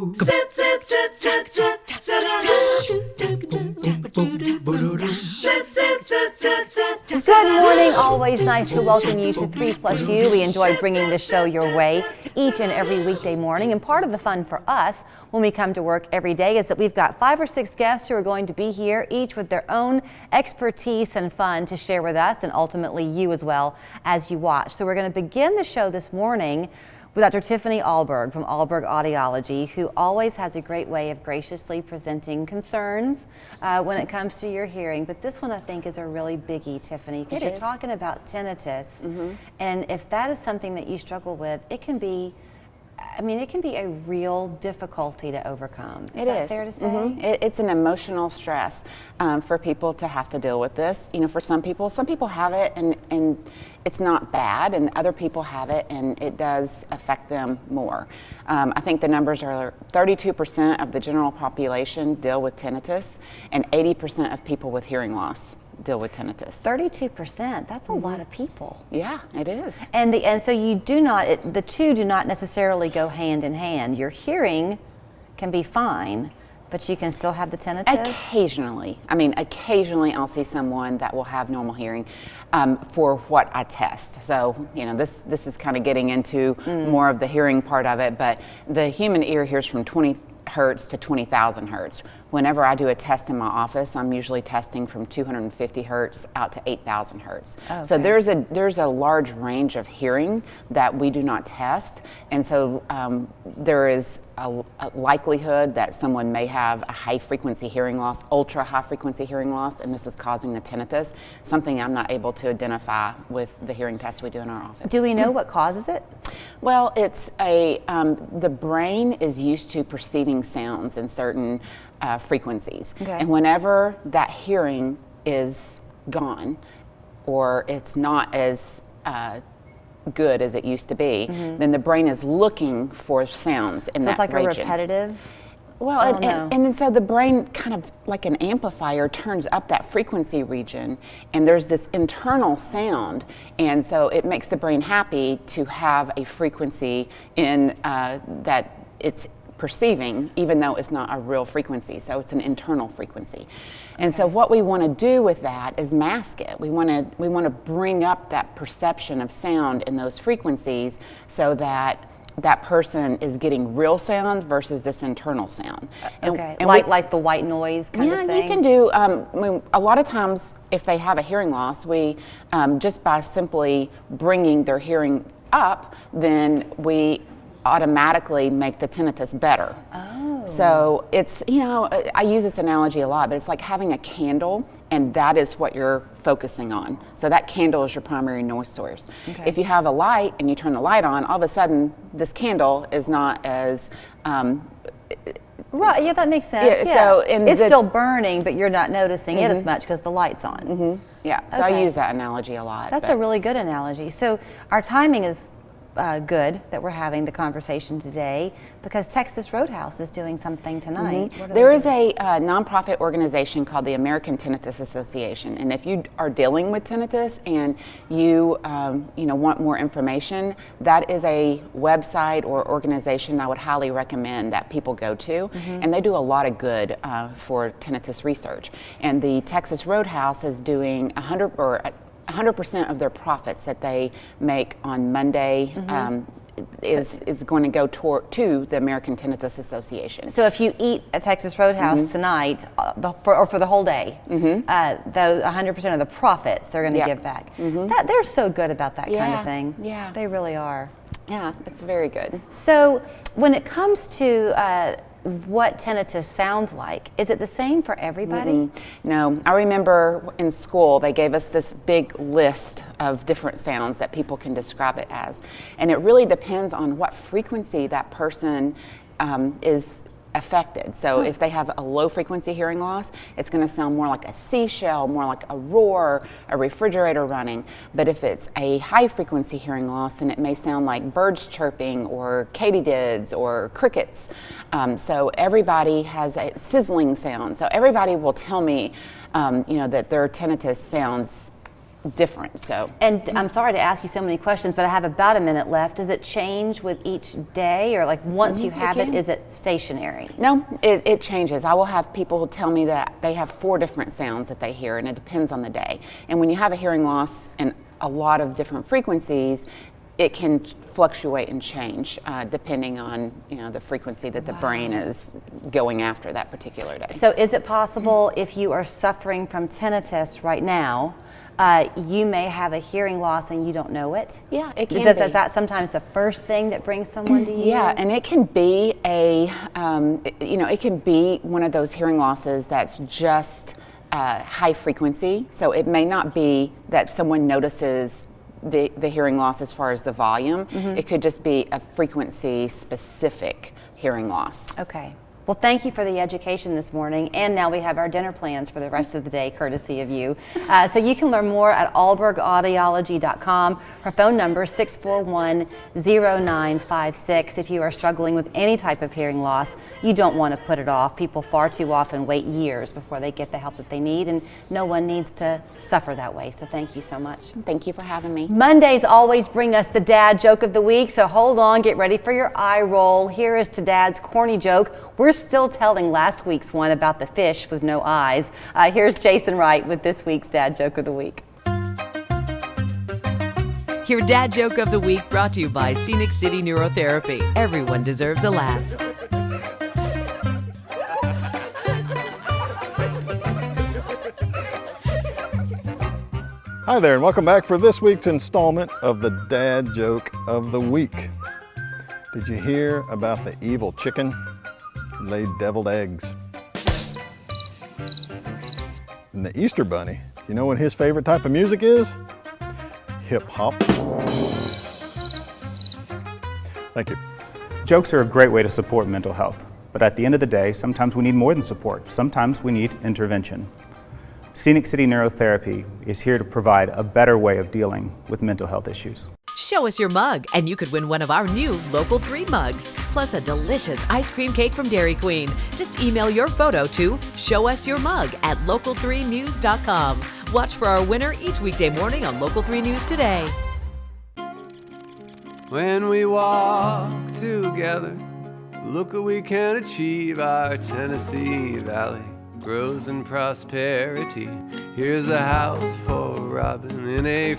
Good morning, always nice to welcome you to 3+U. We enjoy bringing this show your way each and every weekday morning, and part of the fun for us when we come to work every day is that we've got 5 or 6 guests who are going to be here, each with their own expertise and fun to share with us, and ultimately you as well as you watch. So we're going to begin the show this morning with Dr. Tiffany Ahlberg from Ahlberg Audiology, who always has a great way of graciously presenting concerns when it comes to your hearing. But this one I think is a really biggie, Tiffany, because you're talking about tinnitus. And if that is something that you struggle with, it can be, it can be a real difficulty to overcome. Is that fair to say? It's an emotional stress for people to have to deal with this. You know, for some people have it and it's not bad, and other people have it and it does affect them more. I think the numbers are 32% of the general population deal with tinnitus, and 80% of people with hearing loss deal with tinnitus. 32%, that's a lot of people. Yeah, it is. And so you do not, the two do not necessarily go hand in hand. Your hearing can be fine, but you can still have the tinnitus? Occasionally. Occasionally I'll see someone that will have normal hearing for what I test. So, you know, this is kind of getting into more of the hearing part of it, but the human ear hears from 20 hertz to 20,000 hertz. Whenever I do a test in my office, I'm usually testing from 250 hertz out to 8,000 hertz. Okay. So there's a large range of hearing that we do not test, and so there is a likelihood that someone may have a high frequency hearing loss, ultra high frequency hearing loss, and this is causing the tinnitus, something I'm not able to identify with the hearing test we do in our office. Do we know what causes it? Well, it's the brain is used to perceiving sounds in certain frequencies. Okay. And whenever that hearing is gone, or it's not as good as it used to be, then the brain is looking for sounds in that region. So it's like a repetitive? Well, and so the brain kind of like an amplifier turns up that frequency region, and there's this internal sound, and so it makes the brain happy to have a frequency in that it's perceiving, even though it's not a real frequency. So it's an internal frequency. And so what we want to do with that is mask it. We want to bring up that perception of sound in those frequencies so that that person is getting real sound versus this internal sound. And like the white noise kind of thing? Yeah, you can do, a lot of times if they have a hearing loss, we, just by simply bringing their hearing up, then we automatically make the tinnitus better. Oh. So it's, I use this analogy a lot, but it's like having a candle, and that is what you're focusing on. So that candle is your primary noise source. Okay. If you have a light and you turn the light on, all of a sudden this candle is not as right, yeah, that makes sense. Yeah. So it's still burning, but you're not noticing it as much because the light's on. Yeah, so I use that analogy a lot. That's a really good analogy. So our timing is good that we're having the conversation today because Texas Roadhouse is doing something tonight. There is a nonprofit organization called the American Tinnitus Association, and if you are dealing with tinnitus and you want more information, that is a website or organization I would highly recommend that people go to, and they do a lot of good for tinnitus research. And the Texas Roadhouse is doing 100% of their profits that they make on Monday is going to go to the American Tinnitus Association. So if you eat at Texas Roadhouse tonight, for the whole day, those 100% of the profits they're going to give back. They're so good about that kind of thing. Yeah, they really are. Yeah, it's very good. So when it comes to what tinnitus sounds like, is it the same for everybody? No, I remember in school they gave us this big list of different sounds that people can describe it as, and it really depends on what frequency that person is affected. So if they have a low frequency hearing loss, it's going to sound more like a seashell, more like a roar, a refrigerator running. But if it's a high frequency hearing loss, then it may sound like birds chirping or katydids or crickets. So everybody has a sizzling sound. So everybody will tell me, that their tinnitus sounds different. So, And I'm sorry to ask you so many questions, but I have about a minute left. Does it change with each day, or like once you have it, is it stationary? no, it changes. I will have people tell me that they have 4 different sounds that they hear, and it depends on the day. And when you have a hearing loss and a lot of different frequencies, it can fluctuate and change depending on the frequency that the brain is going after that particular day. So is it possible if you are suffering from tinnitus right now, you may have a hearing loss and you don't know it? Yeah, it can Because be. is that sometimes the first thing that brings someone to you? Yeah, and it can be it can be one of those hearing losses that's just high frequency. So it may not be that someone notices the hearing loss as far as the volume. It could just be a frequency specific hearing loss. Okay. Well, thank you for the education this morning, and now we have our dinner plans for the rest of the day, courtesy of you. So you can learn more at ahlbergaudiology.com. Her phone number is 641-0956. If you are struggling with any type of hearing loss, you don't want to put it off. People far too often wait years before they get the help that they need, and no one needs to suffer that way. So thank you so much. Thank you for having me. Mondays always bring us the dad joke of the week, so hold on, get ready for your eye roll. Here is to Dad's corny joke. We're still telling last week's one about the fish with no eyes. Here's Jason Wright with this week's dad joke of the week. Your dad joke of the week brought to you by Scenic City Neurotherapy. Everyone deserves a laugh. Hi there, and welcome back for this week's installment of the Dad Joke of the Week. Did you hear about the evil chicken who laid deviled eggs? And the Easter Bunny, do you know what his favorite type of music is? Hip hop. Thank you. Jokes are a great way to support mental health, but at the end of the day, sometimes we need more than support. Sometimes we need intervention. Scenic City Neurotherapy is here to provide a better way of dealing with mental health issues. Show us your mug, and you could win one of our new Local 3 mugs, plus a delicious ice cream cake from Dairy Queen. Just email your photo to showusyourmug@local3news.com. Watch for our winner each weekday morning on Local 3 News Today. When we walk together, look what we can achieve. Our Tennessee Valley grows in prosperity. Here's a house for Robin in a